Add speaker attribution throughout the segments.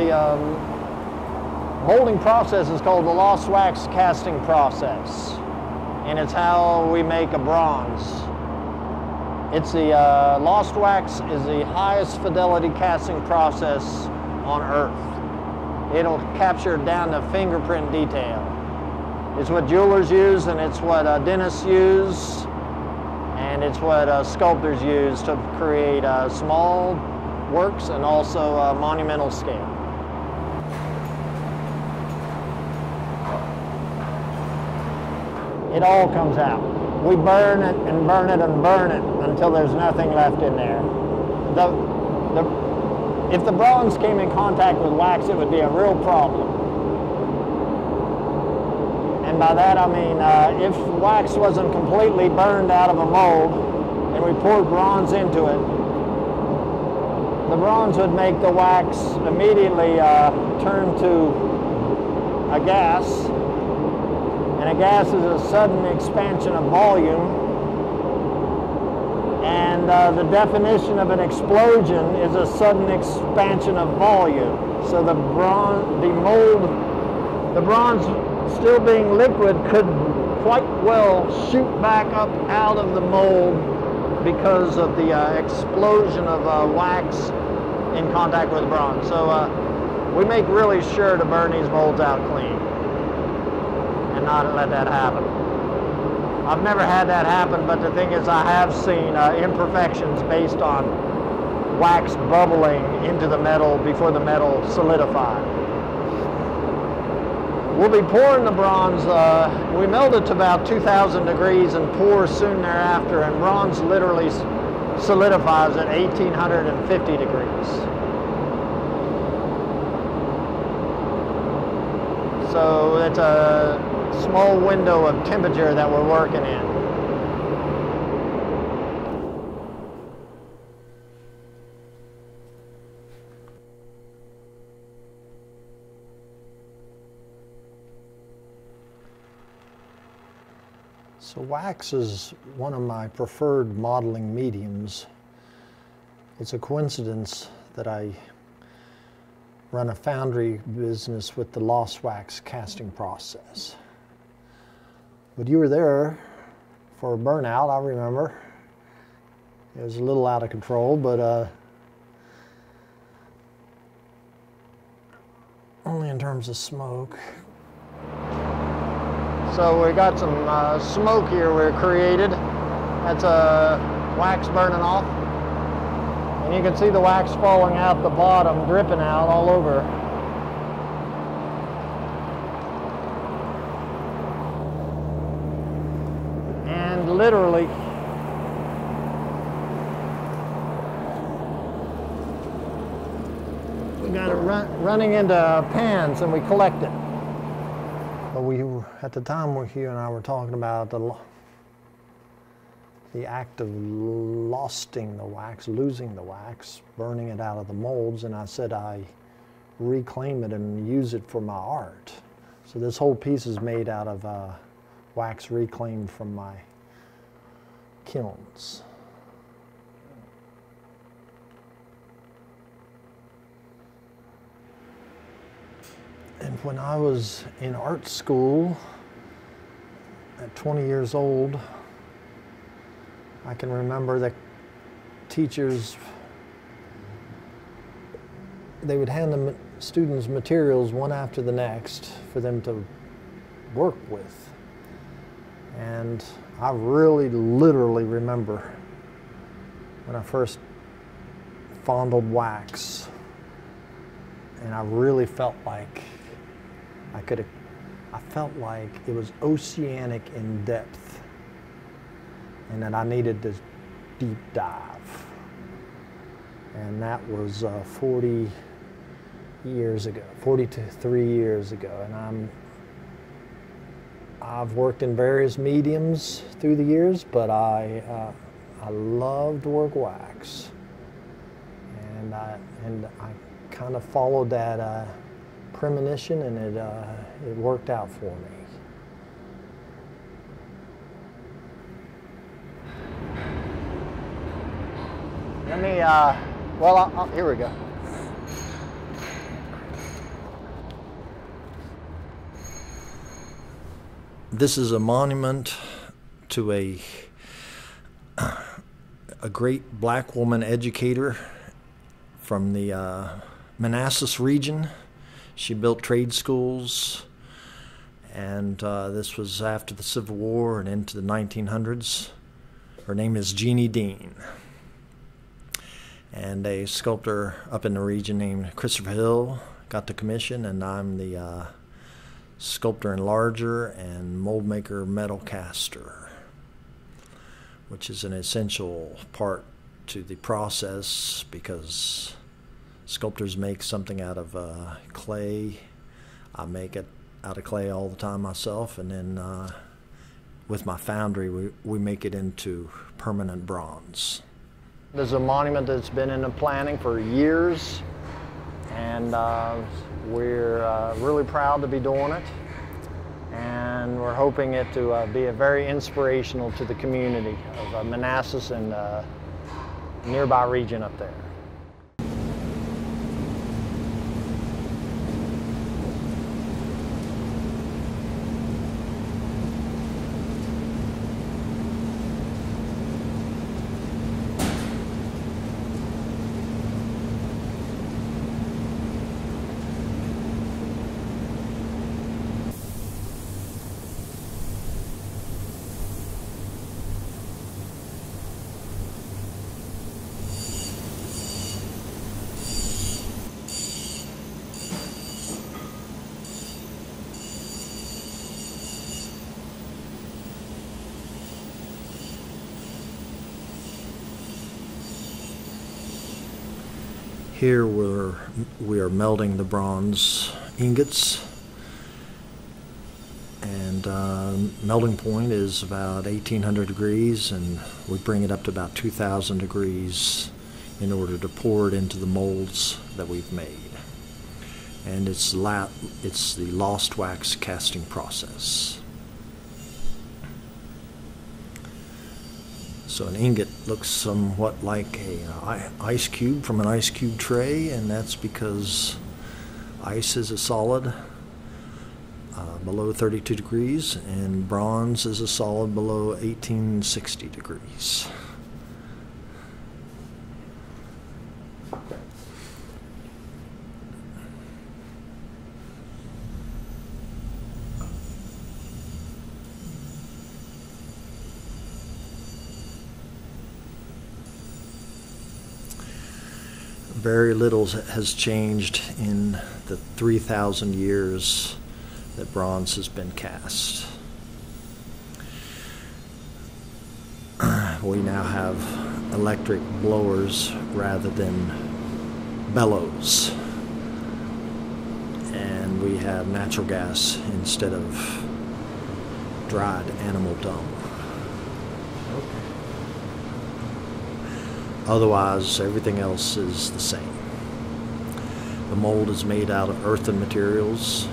Speaker 1: the molding process is called the lost wax casting process, and it's how we make a bronze. It's the lost wax is the highest fidelity casting process on Earth. It'll capture down to fingerprint detail. It's what jewelers use, and it's what dentists use, and it's what sculptors use to create small works and also monumental scale. It all comes out. We burn it and burn it and burn it until there's nothing left in there. If the bronze came in contact with wax, it would be a real problem. And by that I mean, if wax wasn't completely burned out of a mold and we poured bronze into it, the bronze would make the wax immediately turn to a gas. And a gas is a sudden expansion of volume. And the definition of an explosion is a sudden expansion of volume. So the bronze still being liquid could quite well shoot back up out of the mold because of the explosion of wax in contact with bronze. So we make really sure to burn these molds out clean and not let that happen. I've never had that happen, but the thing is I have seen imperfections based on wax bubbling into the metal before the metal solidified. We'll be pouring the bronze. We melt it to about 2,000 degrees and pour soon thereafter, and bronze literally solidifies at 1,850 degrees. So it's a small window of temperature that we're working in. So wax is one of my preferred modeling mediums. It's a coincidence that I run a foundry business with the lost wax casting process. But you were there for a burnout, I remember. It was a little out of control, but only in terms of smoke. So we got some smoke here we created. That's wax burning off. And you can see the wax falling out the bottom, dripping out all over. And literally, we got it running into pans and we collect it. But at the time, you and I were talking about the act of losting the wax, losing the wax, burning it out of the molds, and I said I reclaim it and use it for my art. So this whole piece is made out of wax reclaimed from my kilns. And when I was in art school at 20 years old, I can remember that teachers, they would hand the students materials one after the next for them to work with. And I really literally remember when I first fondled wax, and I really felt like I felt like it was oceanic in depth, and that I needed this deep dive. And that was 40 years ago, 43 years ago. And I've worked in various mediums through the years, but I love to work wax. And I kind of followed that premonition, and it worked out for me. Let me, here we go. This is a monument to a great black woman educator from the Manassas region. She built trade schools, and this was after the Civil War and into the 1900s. Her name is Jeannie Dean. And a sculptor up in the region named Christopher Hill got the commission, and I'm the sculptor enlarger and mold maker metal caster, which is an essential part to the process because sculptors make something out of clay. I make it out of clay all the time myself, and then with my foundry we make it into permanent bronze. This is a monument that's been in the planning for years, and we're really proud to be doing it, and we're hoping it to be a very inspirational to the community of Manassas and nearby region up there. Here we are melting the bronze ingots, and melting point is about 1800 degrees, and we bring it up to about 2000 degrees in order to pour it into the molds that we've made. And it's the lost wax casting process. So an ingot looks somewhat like an ice cube from an ice cube tray, and that's because ice is a solid below 32 degrees, and bronze is a solid below 1860 degrees. Very little has changed in the 3,000 years that bronze has been cast. We now have electric blowers rather than bellows, and we have natural gas instead of dried animal dung. Otherwise, everything else is the same. The mold is made out of earthen materials,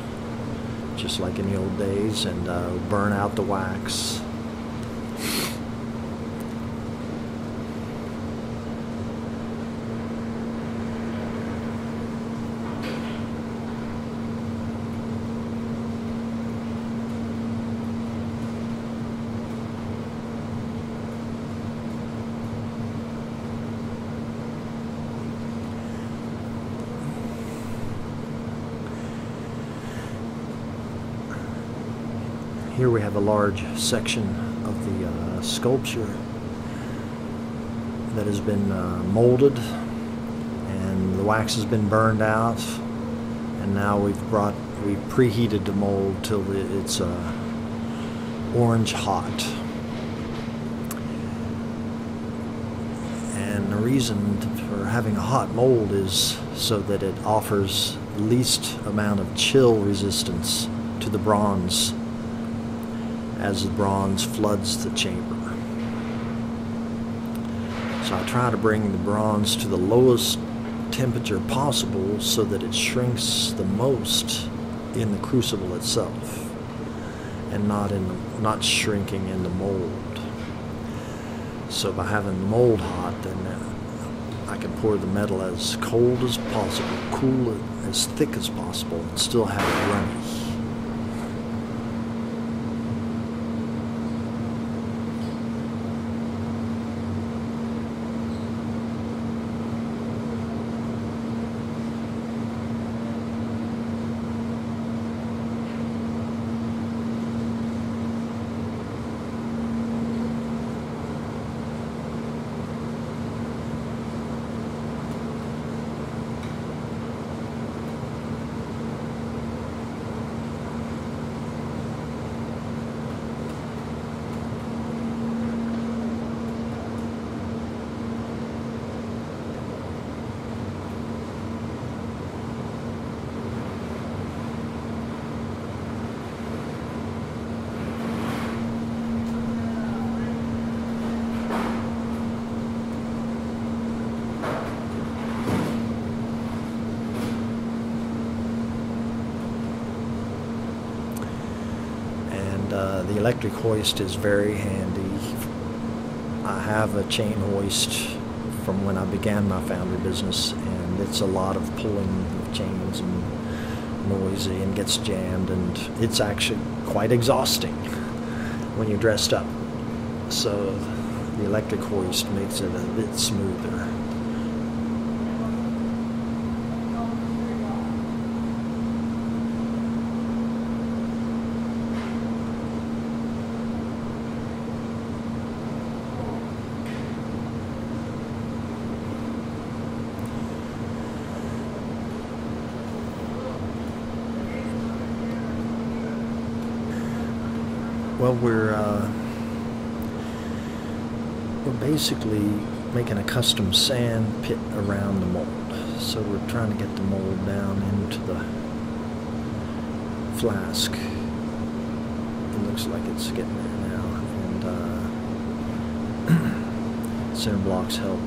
Speaker 1: just like in the old days, and burn out the wax. Here we have a large section of the sculpture that has been molded, and the wax has been burned out, and now we've preheated the mold till it's orange hot. And the reason for having a hot mold is so that it offers the least amount of chill resistance to the bronze as the bronze floods the chamber. So I try to bring the bronze to the lowest temperature possible so that it shrinks the most in the crucible itself, and not shrinking in the mold. So by having the mold hot, then I can pour the metal as cold as possible, cool as thick as possible, and still have it runny.
Speaker 2: The electric hoist is very handy. I have a chain hoist from when I began my foundry business, and it's a lot of pulling of chains and noisy and gets jammed, and it's actually quite exhausting when you're dressed up. So the electric hoist makes it a bit smoother. Well, we're basically making a custom sand pit around the mold. So we're trying to get the mold down into the flask. It looks like it's getting there now. And cinder blocks help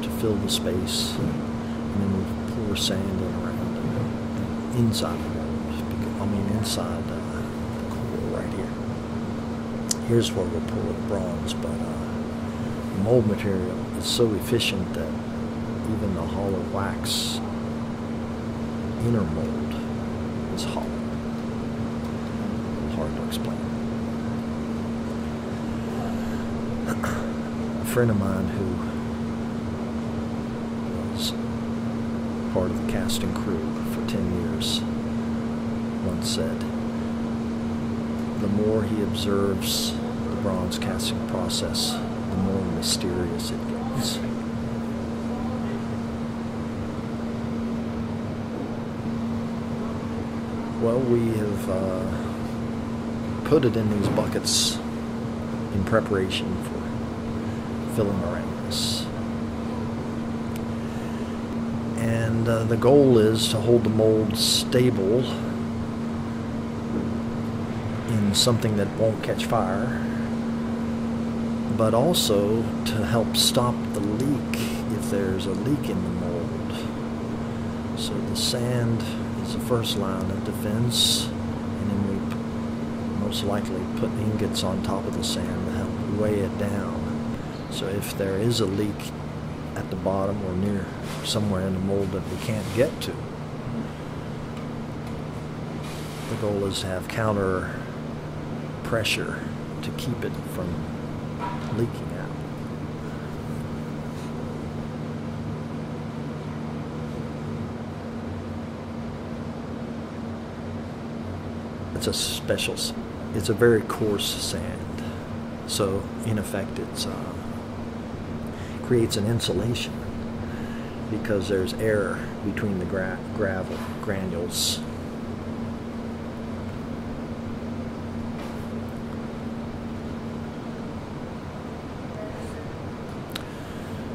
Speaker 2: to fill the space. And then we pour sand in around it, inside the mold. I mean, inside the core right here. Here's where we'll pour the bronze, but the mold material is so efficient that even the hollow wax inner mold is hollow. Hard to explain. A friend of mine who was part of the casting crew for 10 years once said, the more he observes the bronze casting process, the more mysterious it gets. Well, we have put it in these buckets in preparation for filling around this. And the goal is to hold the mold stable in something that won't catch fire, but also to help stop the leak if there's a leak in the mold. So the sand is the first line of defense, and then we most likely put ingots on top of the sand to help weigh it down. So if there is a leak at the bottom or near somewhere in the mold that we can't get to, the goal is to have counter pressure to keep it from leaking out. It's a special, it's a very coarse sand, so in effect it's creates an insulation because there's air between the gravel granules.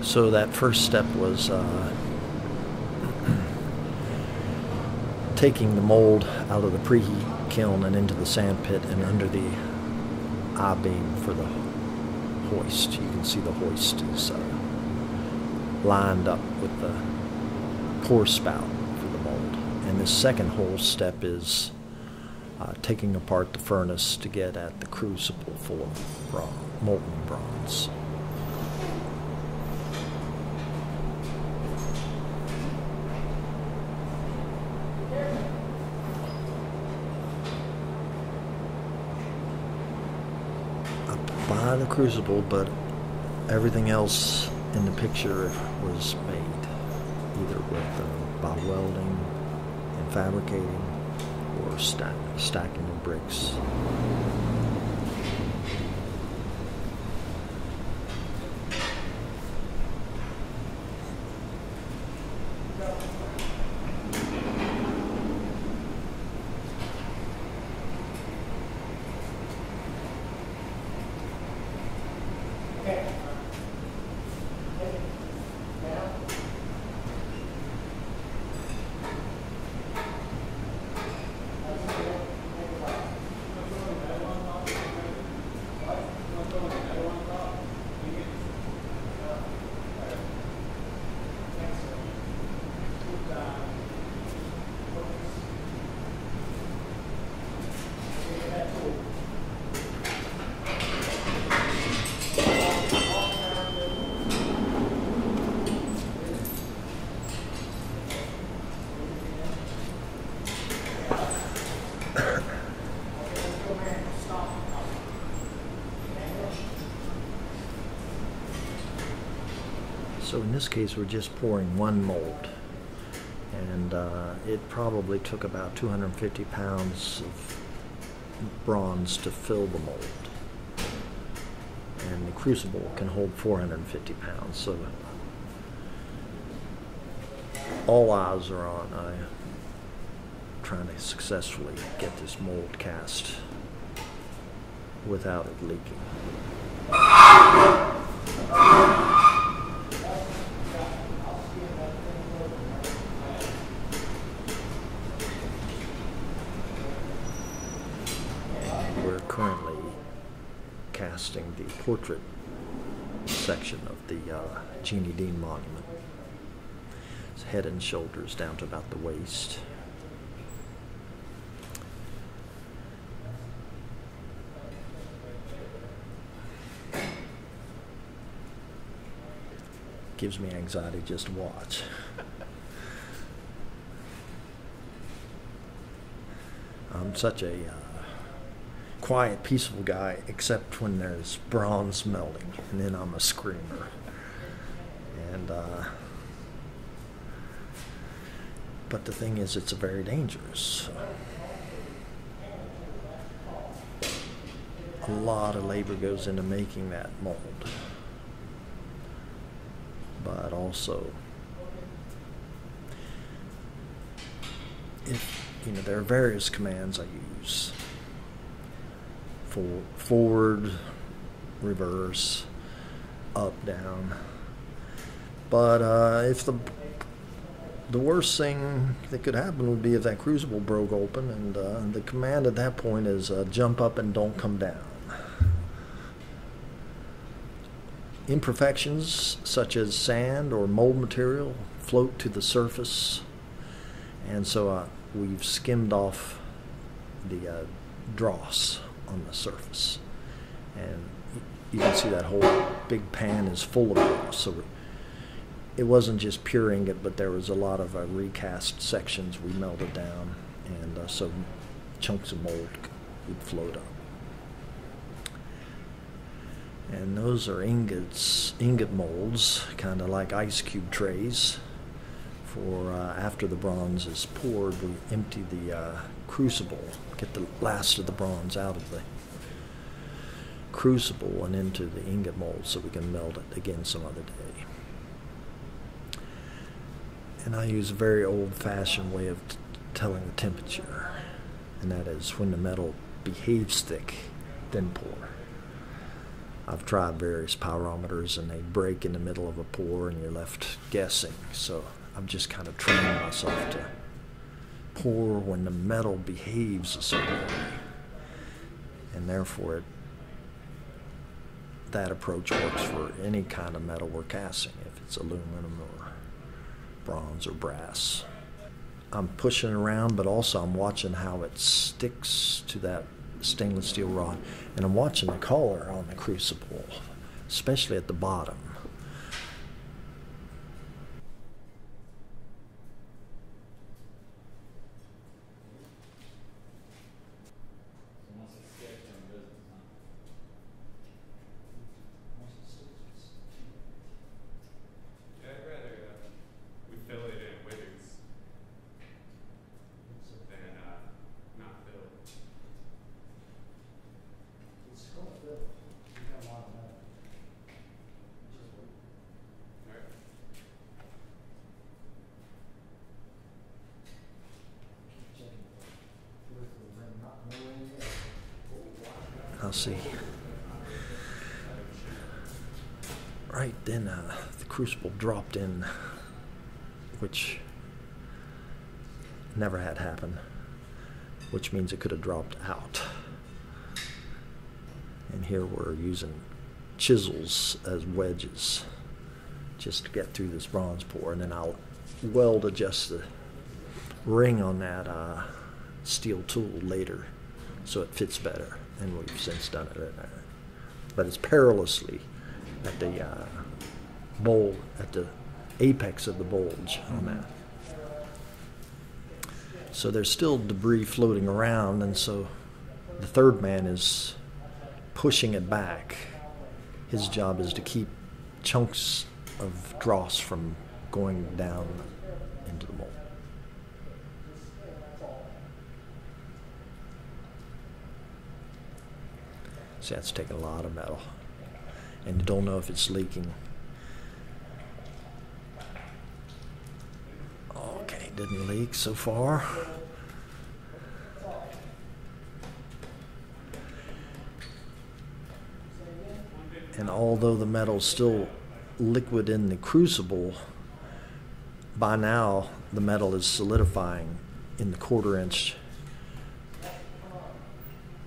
Speaker 2: So that first step was taking the mold out of the preheat kiln and into the sand pit and under the I-beam for the hoist. You can see the hoist is lined up with the pour spout for the mold. And this second whole step is taking apart the furnace to get at the crucible full of molten bronze. By the crucible, but everything else in the picture was made either with by welding and fabricating or stacking of bricks. So in this case, we're just pouring one mold, and it probably took about 250 pounds of bronze to fill the mold, and the crucible can hold 450 pounds, so all eyes are on trying to successfully get this mold cast without it leaking. We're currently casting the portrait section of the Jeannie Dean monument. It's head and shoulders down to about the waist. Gives me anxiety just to watch. I'm such a quiet, peaceful guy, except when there's bronze melting, and then I'm a screamer. And but the thing is, it's very dangerous. A lot of labor goes into making that mold. But also, there are various commands I use for forward, reverse, up, down. But if the worst thing that could happen would be if that crucible broke open, and the command at that point is jump up and don't come down. Imperfections such as sand or mold material float to the surface, and so we've skimmed off the dross on the surface, and you can see that whole big pan is full of dross. So it wasn't just pure ingot, but there was a lot of recast sections we melted down, and so chunks of mold would float up. And those are ingot molds, kind of like ice cube trays. For after the bronze is poured, we empty the crucible, get the last of the bronze out of the crucible and into the ingot mold so we can melt it again some other day. And I use a very old-fashioned way of telling the temperature, and that is when the metal behaves thick, then pour. I've tried various pyrometers, and they break in the middle of a pour, and you're left guessing. So I've just kind of trained myself to pour when the metal behaves a certain way, and therefore that approach works for any kind of metal we're casting, if it's aluminum or bronze or brass. I'm pushing around, but also I'm watching how it sticks to that stainless steel rod, and I'm watching the color on the crucible, especially at the bottom. I'll see. Right then, the crucible dropped in, which never had happened, which means it could have dropped out. And here we're using chisels as wedges just to get through this bronze pour, and then I'll weld adjust the ring on that steel tool later so it fits better, and we've since done it. But it's perilously at the bowl, at the apex of the bulge on that. So there's still debris floating around, and so the third man is pushing it back. His job is to keep chunks of dross from going down into the mold. See, that's taking a lot of metal, and you don't know if it's leaking. Okay, didn't leak so far. And although the metal's still liquid in the crucible, by now the metal is solidifying in the 1/4 inch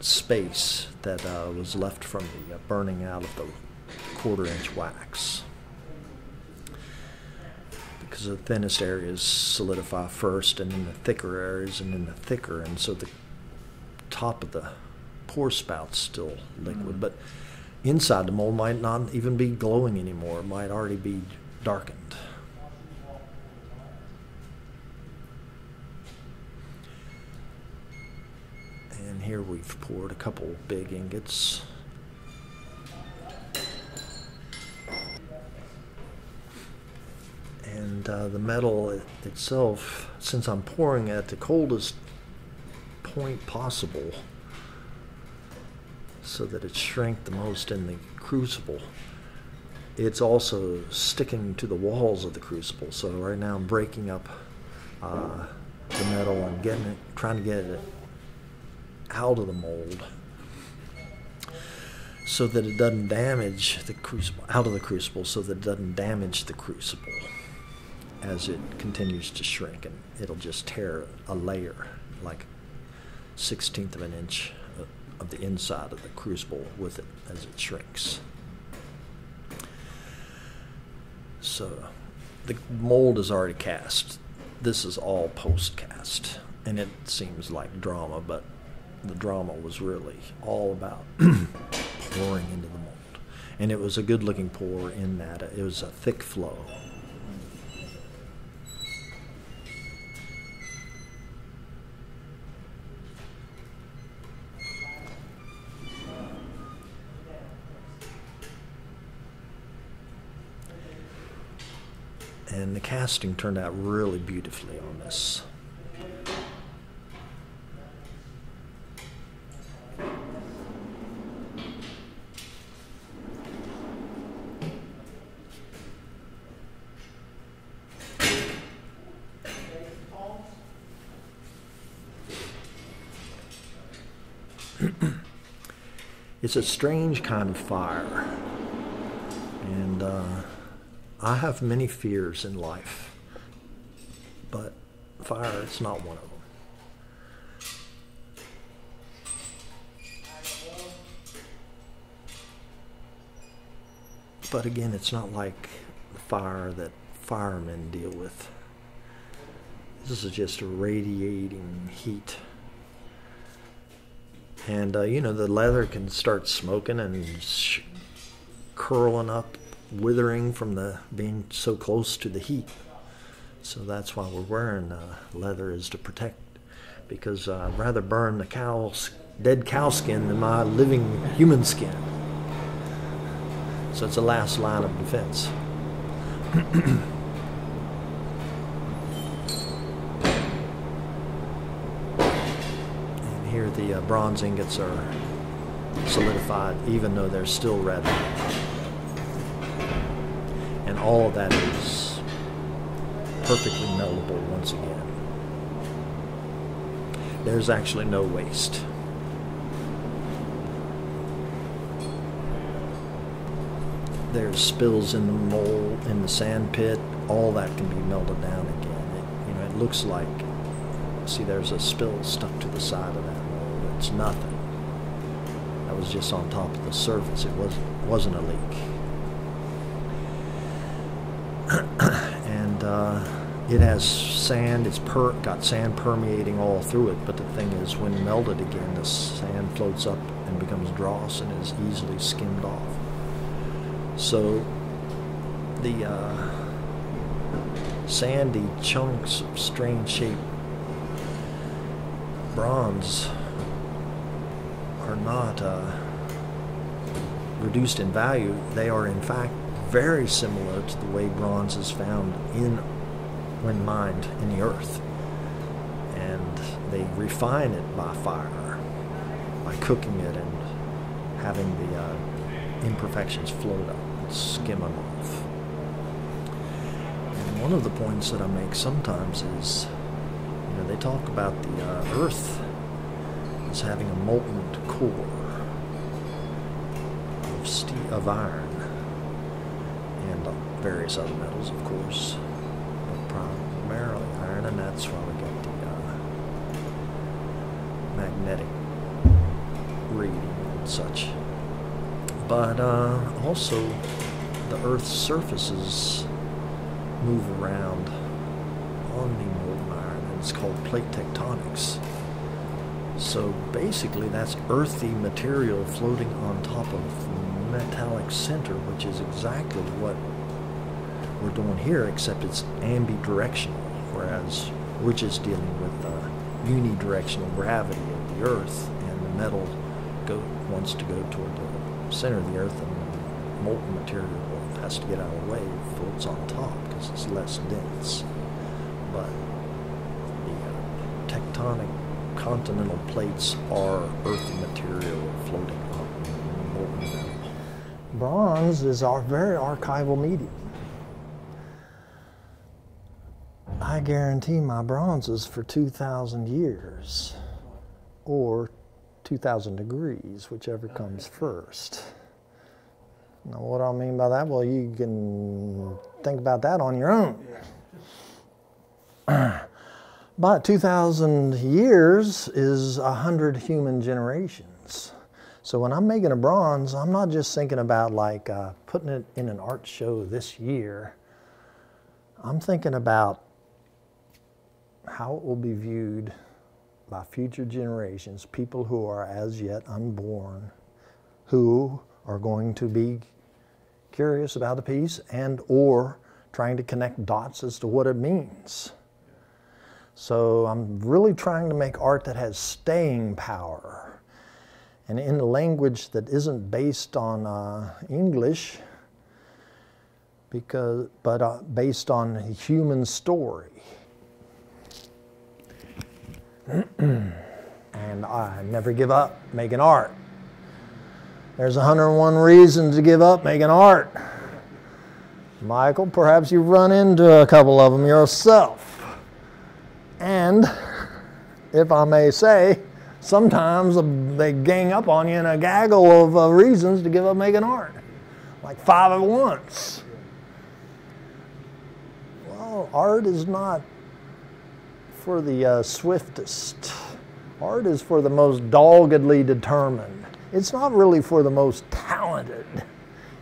Speaker 2: space that was left from the burning out of the 1/4 inch wax. Because the thinnest areas solidify first, and then the thicker areas, and then the thicker, and so the top of the pour spout's still liquid, but inside the mold might not even be glowing anymore. It might already be darkened. And here we've poured a couple big ingots. And the metal itself, since I'm pouring at the coldest point possible, so that it shrank the most in the crucible, it's also sticking to the walls of the crucible. So right now I'm breaking up the metal and trying to get it out of the mold so that it doesn't damage the crucible, out of the crucible, so that it doesn't damage the crucible as it continues to shrink, and it'll just tear a layer, like 1/16 of an inch of the inside of the crucible with it as it shrinks. So the mold is already cast. This is all post-cast, and it seems like drama, but the drama was really all about pouring into the mold. And it was a good-looking pour in that it was a thick flow. And the casting turned out really beautifully on this. It's a strange kind of fire, and I have many fears in life, but fire is not one of them. But again, it's not like the fire that firemen deal with. This is just a radiating heat. And, you know, the leather can start smoking and curling up, withering from the being so close to the heat. So that's why we're wearing leather, is to protect, because I'd rather burn the dead cow skin than my living human skin. So it's the last line of defense. And here the bronze ingots are solidified, even though they're still red. And all of that is perfectly meltable once again. There's actually no waste. There's spills in the mold, in the sand pit, all that can be melted down again. It looks like, see, there's a spill stuck to the side of that mold. It's nothing. That was just on top of the surface. It wasn't a leak. And it has sand, it's got sand permeating all through it, but the thing is, when melted again, the sand floats up and becomes dross and is easily skimmed off. So the sandy chunks of strange shaped bronze are not reduced in value. They are in fact very similar to the way bronze is found when mined in the earth. And they refine it by fire, by cooking it and having the imperfections float up and skim them off. And one of the points that I make sometimes is, they talk about the earth as having a molten core of steel, of iron, and various other metals, of course, but primarily iron, and that's why we got the magnetic reading and such. But also, the Earth's surfaces move around on the molten iron, and it's called plate tectonics. So basically, that's earthy material floating on top of metallic center, which is exactly what we're doing here, except it's ambidirectional, whereas we're just dealing with unidirectional gravity of the Earth, and the metal wants to go toward the center of the Earth, and the molten material has to get out of the way, it floats on top because it's less dense. But the tectonic continental plates are earthy material floating on molten metal.
Speaker 1: Bronze is our very archival medium. I guarantee my bronzes for 2,000 years, or 2,000 degrees, whichever comes first. Now, what do I mean by that? Well, you can think about that on your own. But 2,000 years is 100 human generations. So when I'm making a bronze, I'm not just thinking about like putting it in an art show this year. I'm thinking about how it will be viewed by future generations, people who are as yet unborn, who are going to be curious about the piece and or trying to connect dots as to what it means. So I'm really trying to make art that has staying power, and in a language that isn't based on English, but based on human story. And I never give up making art. There's 101 reasons to give up making art. Michael, perhaps you've run into a couple of them yourself. And, if I may say, sometimes they gang up on you in a gaggle of reasons to give up making art. Like 5 at once. Well, art is not for the swiftest. Art is for the most doggedly determined. It's not really for the most talented.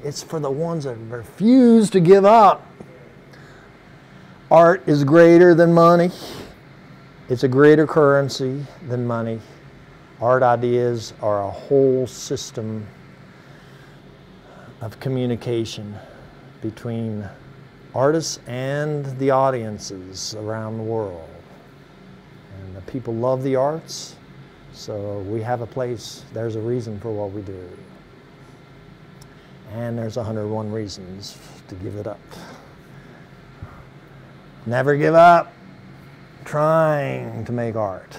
Speaker 1: It's for the ones that refuse to give up. Art is greater than money. It's a greater currency than money. Art ideas are a whole system of communication between artists and the audiences around the world. And the people love the arts, so we have a place, there's a reason for what we do. And there's 101 reasons to give it up. Never give up trying to make art.